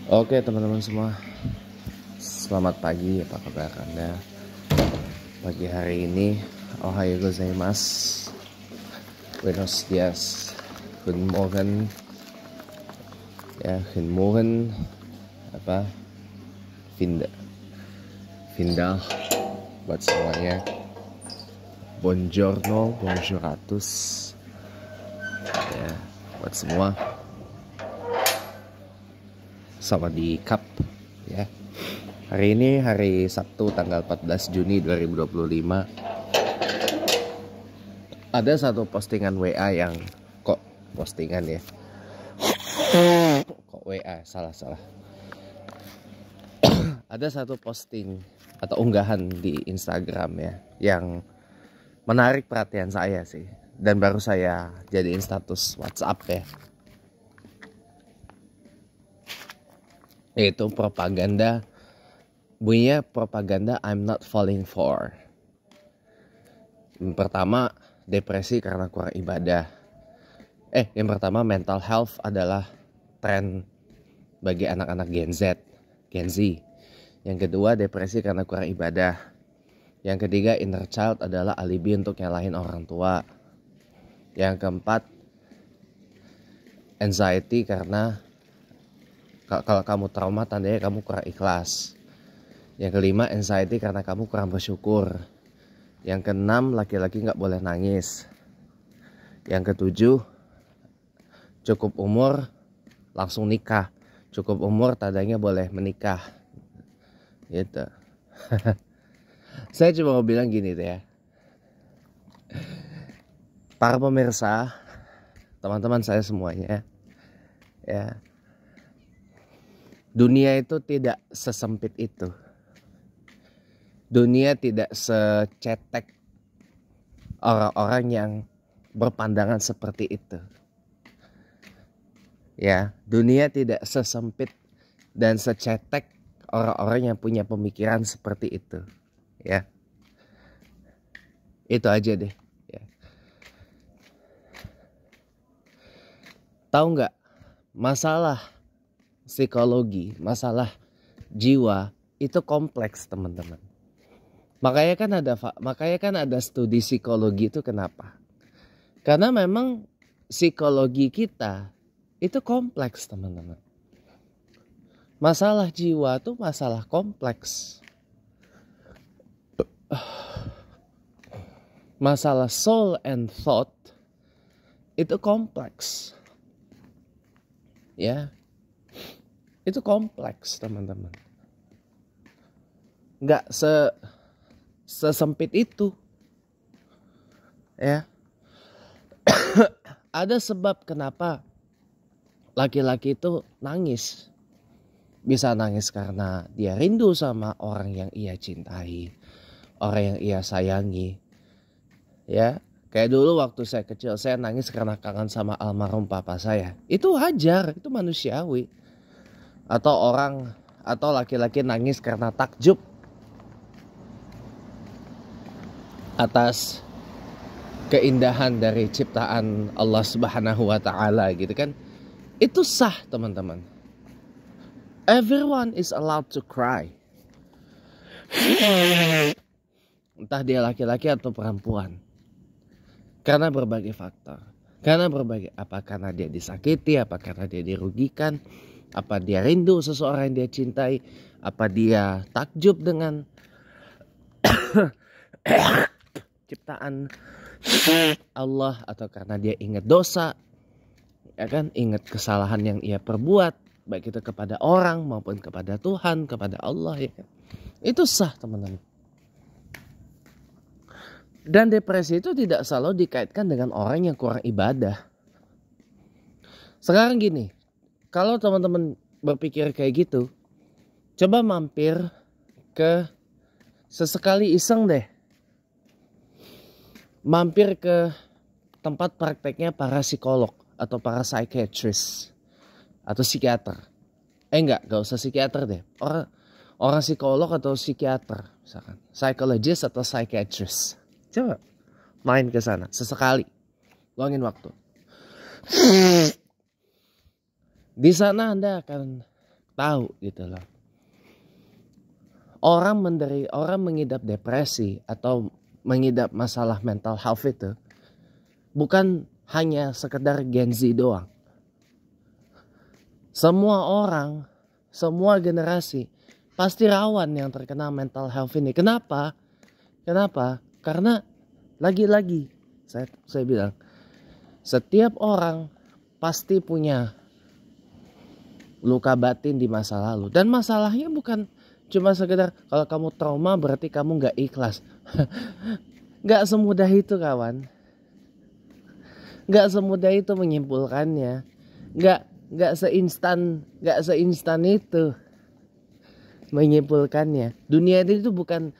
Oke teman-teman semua, selamat pagi, apa kabar Anda pagi hari ini? Ohayo gozaimasu, buenos dias, guten morgen, ya guten morgen, Vinda buat semuanya, buongiorno, bonjouratus, ya buat semua. Sawadee-kap ya. Hari ini hari Sabtu tanggal 14 Juni 2025. Ada satu postingan WA yang kok postingan ya. Kok WA salah. Ada satu posting atau unggahan di Instagram ya yang menarik perhatian saya sih, dan baru saya jadiin status WhatsApp ya. Yaitu bunyinya propaganda I'm not falling for. Yang pertama, depresi karena kurang ibadah. Yang pertama, mental health adalah tren bagi anak-anak Gen Z. Yang kedua, depresi karena kurang ibadah. Yang ketiga, inner child adalah alibi untuk nyalahin orang tua. Yang keempat, anxiety karena kalau kamu trauma tandanya kamu kurang ikhlas. Yang kelima, anxiety karena kamu kurang bersyukur. Yang keenam, laki-laki gak boleh nangis. Yang ketujuh, cukup umur langsung nikah. Cukup umur tandanya boleh menikah. Gitu. Saya cuma mau bilang gini deh ya. Para pemirsa, teman-teman saya semuanya, ya. Dunia itu tidak sesempit itu. Dunia tidak secetek orang-orang yang berpandangan seperti itu. Ya, dunia tidak sesempit dan secetek orang-orang yang punya pemikiran seperti itu. Ya. Itu aja deh, ya. Tahu nggak, masalah psikologi, masalah jiwa itu kompleks, teman-teman. Makanya kan ada studi psikologi itu kenapa? Karena memang psikologi kita itu kompleks, teman-teman. Masalah jiwa itu masalah kompleks. Masalah soul and thought itu kompleks. Ya. Itu kompleks, teman-teman. Nggak sesempit itu. Ya. Ada sebab kenapa laki-laki itu nangis. Bisa nangis karena dia rindu sama orang yang ia cintai, orang yang ia sayangi. Ya, kayak dulu waktu saya kecil, saya nangis karena kangen sama almarhum papa saya. Itu wajar, itu manusiawi. Atau laki-laki nangis karena takjub atas keindahan dari ciptaan Allah Subhanahu wa taala gitu kan. Itu sah, teman-teman. Everyone is allowed to cry. Entah dia laki-laki atau perempuan. Karena berbagai faktor. Apa karena dia disakiti, apa karena dia dirugikan, apa dia rindu seseorang yang dia cintai, apa dia takjub dengan ciptaan Allah, atau karena dia ingat dosa, ya kan, ingat kesalahan yang ia perbuat, baik itu kepada orang maupun kepada Tuhan, kepada Allah, ya kan? Itu sah, teman-teman. Dan depresi itu tidak selalu dikaitkan dengan orang yang kurang ibadah. Sekarang gini, kalau teman-teman berpikir kayak gitu, coba mampir ke sesekali iseng deh. Mampir ke tempat prakteknya para psikolog atau para psychiatrist atau psikiater. Gak usah psikiater deh. Orang psikolog atau psikiater, misalkan psychologist atau psychiatrist. Coba main ke sana sesekali. Luangin waktu. Di sana Anda akan tahu gitu loh. Orang mengidap depresi atau mengidap masalah mental health itu bukan hanya sekedar Gen Z doang. Semua orang, semua generasi pasti rawan yang terkena mental health ini. Kenapa? Karena lagi-lagi saya bilang, setiap orang pasti punya luka batin di masa lalu. Dan masalahnya bukan cuma sekedar kalau kamu trauma berarti kamu gak ikhlas. Gak semudah itu kawan. Gak semudah itu menyimpulkannya. Gak seinstan itu menyimpulkannya. Dunia itu bukan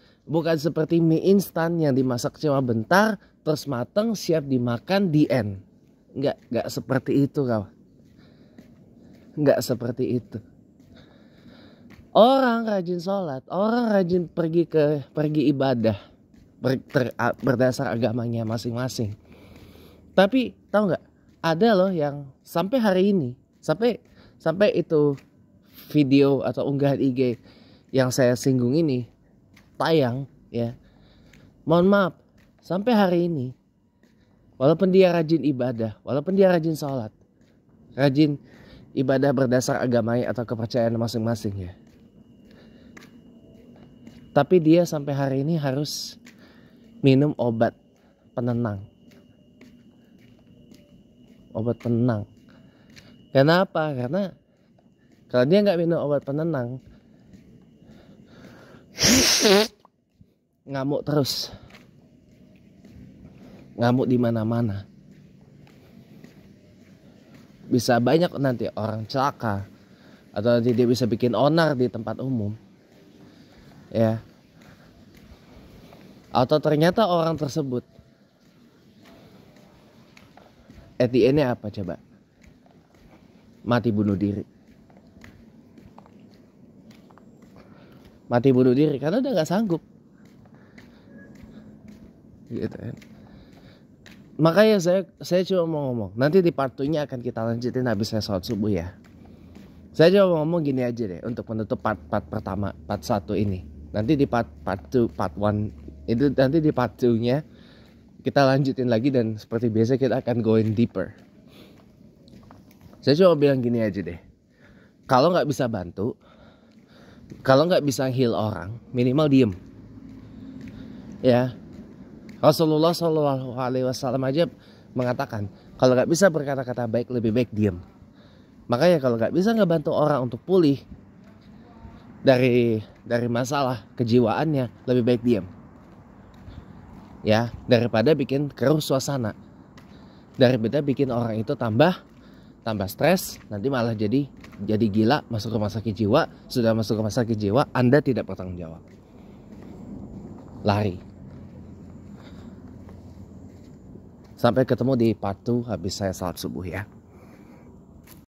seperti mie instan yang dimasak cuma bentar terus mateng siap dimakan di end. Gak seperti itu kawan. Gak seperti itu. Orang rajin sholat, orang rajin pergi ibadah berdasar agamanya masing-masing. Tapi tahu nggak? Ada loh yang sampai hari ini, sampai itu video atau unggahan IG yang saya singgung ini tayang ya. Mohon maaf, sampai hari ini walaupun dia rajin ibadah, walaupun dia rajin sholat, rajin ibadah berdasar agamanya atau kepercayaan masing-masing ya, tapi dia sampai hari ini harus minum obat penenang. Obat penenang. Kenapa? Karena kalau dia nggak minum obat penenang, ngamuk terus, ngamuk di mana-mana. Bisa banyak nanti orang celaka atau nanti dia bisa bikin onar di tempat umum, ya. Atau ternyata orang tersebut at the end-nya apa coba? Mati bunuh diri. Mati bunuh diri karena udah gak sanggup. Gitu kan. Makanya saya cuma mau ngomong. Nanti di part 2-nya akan kita lanjutin habis saya sholat subuh ya. Saya cuma mau ngomong gini aja deh untuk menutup part pertama, part 1 ini. Nanti di part 2, part 1 itu nanti di part 2-nya kita lanjutin lagi dan seperti biasa kita akan going deeper. Saya cuma bilang gini aja deh. Kalau nggak bisa bantu, kalau nggak bisa heal orang, minimal diem. Ya, Rasulullah SAW aja mengatakan kalau nggak bisa berkata-kata baik lebih baik diem. Makanya kalau nggak bisa ngebantu orang untuk pulih dari masalah kejiwaannya, lebih baik diem. Ya, daripada bikin keruh suasana, daripada bikin orang itu tambah stres, nanti malah jadi gila, masuk rumah sakit jiwa. Sudah masuk rumah sakit jiwa, Anda tidak bertanggung jawab, lari. Sampai ketemu di part 2 habis saya salat subuh ya.